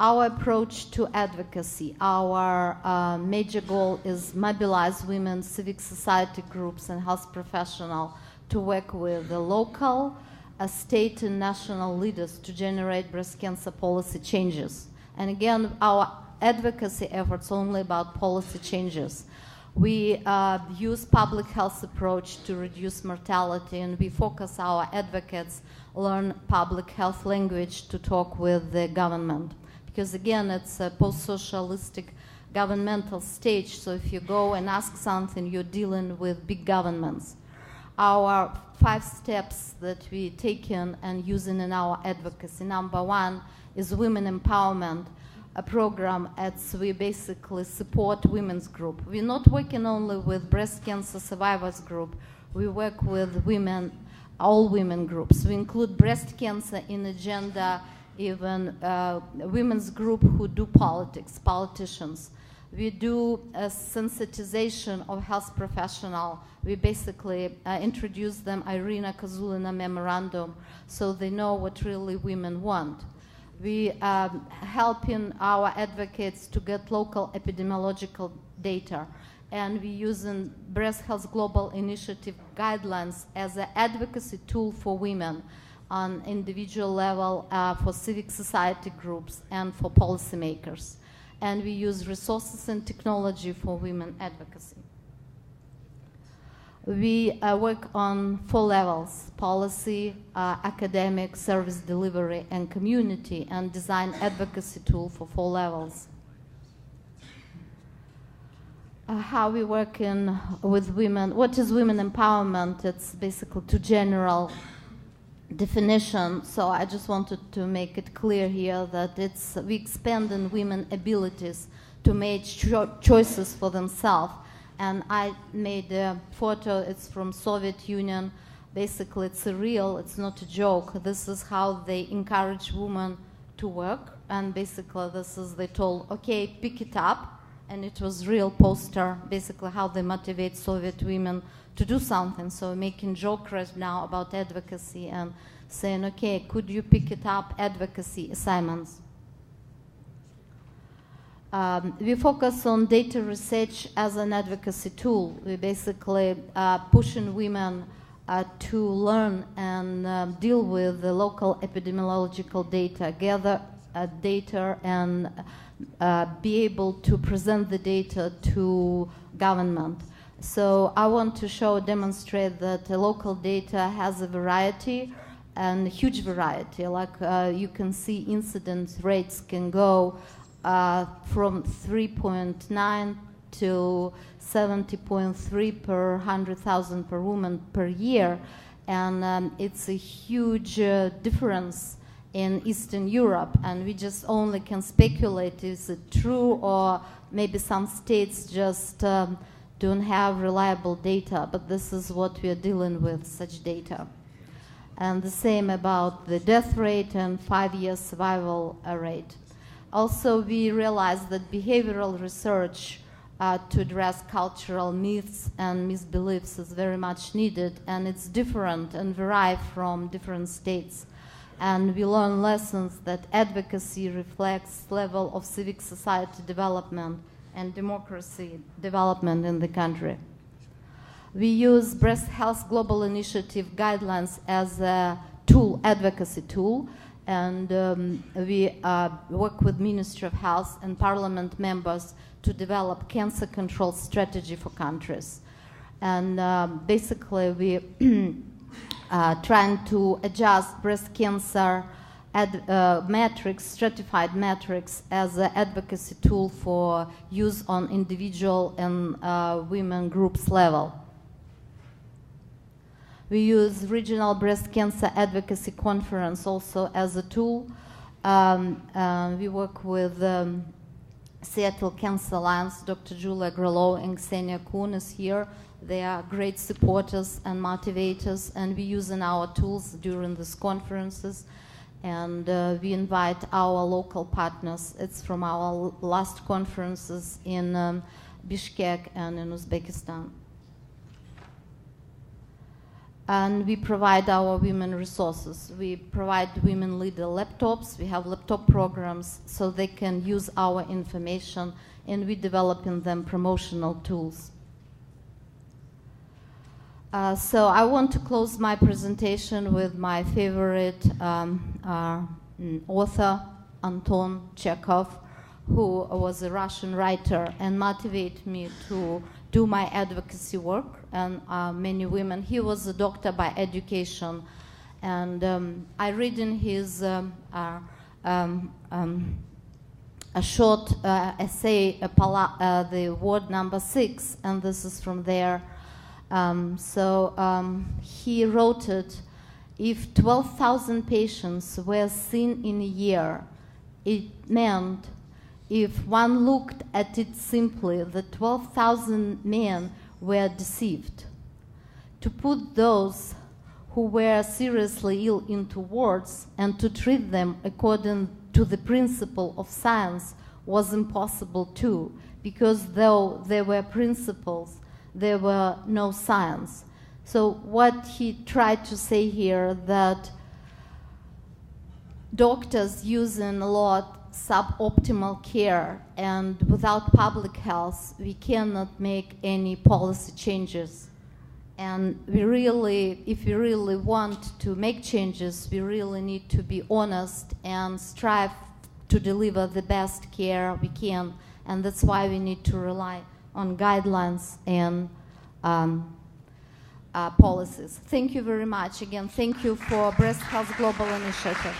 Our approach to advocacy, our major goal is mobilize women, civic society groups, and health professionals to work with the local, state, and national leaders to generate breast cancer policy changes. And again, our advocacy efforts only about policy changes. We use public health approach to reduce mortality, and we focus our advocates learn public health language to talk with the government. Because again, it's a post-socialistic governmental stage, so if you go and ask something, you're dealing with big governments. Our 5 steps that we taken and using in our advocacy. Number 1 is women empowerment, a program as we basically support women's group. We're not working only with breast cancer survivors group, we work with women, all women groups. We include breast cancer in agenda, even women's group who do politics, politicians. We do a sensitization of health professional. We basically introduce them Irina Kazulina memorandum so they know what really women want. We helping our advocates to get local epidemiological data, and we using Breast Health Global Initiative guidelines as an advocacy tool for women on individual level, for civic society groups, and for policymakers. And we use resources and technology for women advocacy. We work on 4 levels: policy, academic, service delivery, and community, and design advocacy tool for 4 levels. How we work with women, what is women empowerment? It's basically too general definition, so I just wanted to make it clear here that we expand in women abilities to make choices for themselves. And I made a photo, it's from Soviet Union. Basically, it's real, it's not a joke. This is how they encourage women to work, and basically this is, they told, okay, pick it up, and it was real poster, basically how they motivate Soviet women to do something. So making joke right now about advocacy and saying, okay, could you pick it up, advocacy assignments. We focus on data research as an advocacy tool. We basically pushing women to learn and deal with the local epidemiological data, gather data and be able to present the data to government. So I want to demonstrate that the local data has a variety and huge variety. Like you can see incidence rates can go from 3.9 to 70.3 per 100,000 per woman per year. And it's a huge difference in Eastern Europe. And we just only can speculate, is it true, or maybe some states just don't have reliable data, but this is what we are dealing with, such data. And the same about the death rate and 5-year survival rate. Also, we realized that behavioral research to address cultural myths and misbeliefs is very much needed, and it's different and vary from different states. And we learn lessons that advocacy reflects level of civic society development and democracy development in the country. We use Breast Health Global Initiative guidelines as a tool, advocacy tool, and we work with Ministry of Health and Parliament members to develop cancer control strategy for countries. And basically we trying to adjust breast cancer metrics, stratified metrics, as an advocacy tool for use on individual and women groups level. We use Regional Breast Cancer Advocacy Conference also as a tool. We work with Seattle Cancer Alliance. Dr. Julia Grilo and Ksenia Kuhn is here. They are great supporters and motivators, and we use our tools during these conferences. And we invite our local partners. It's from our last conferences in Bishkek and in Uzbekistan. And we provide our women resources. We provide women leader laptops. We have laptop programs so they can use our information, and we develop in them promotional tools. So I want to close my presentation with my favorite author, Anton Chekhov, who was a Russian writer and motivated me to do my advocacy work, and many women. He was a doctor by education, and I read in his a short essay, the word number 6, and this is from there. He wrote it: if 12,000 patients were seen in a year, it meant, if one looked at it simply, that 12,000 men were deceived. To put those who were seriously ill into words and to treat them according to the principle of science was impossible too, because though there were principles, there were no science. So what he tried to say here, that doctors using a lot suboptimal care, and without public health we cannot make any policy changes. And we really, if we really want to make changes, we really need to be honest and strive to deliver the best care we can, and that's why we need to rely on guidelines and policies. Thank you very much. Again, thank you for Breast Health Global Initiative.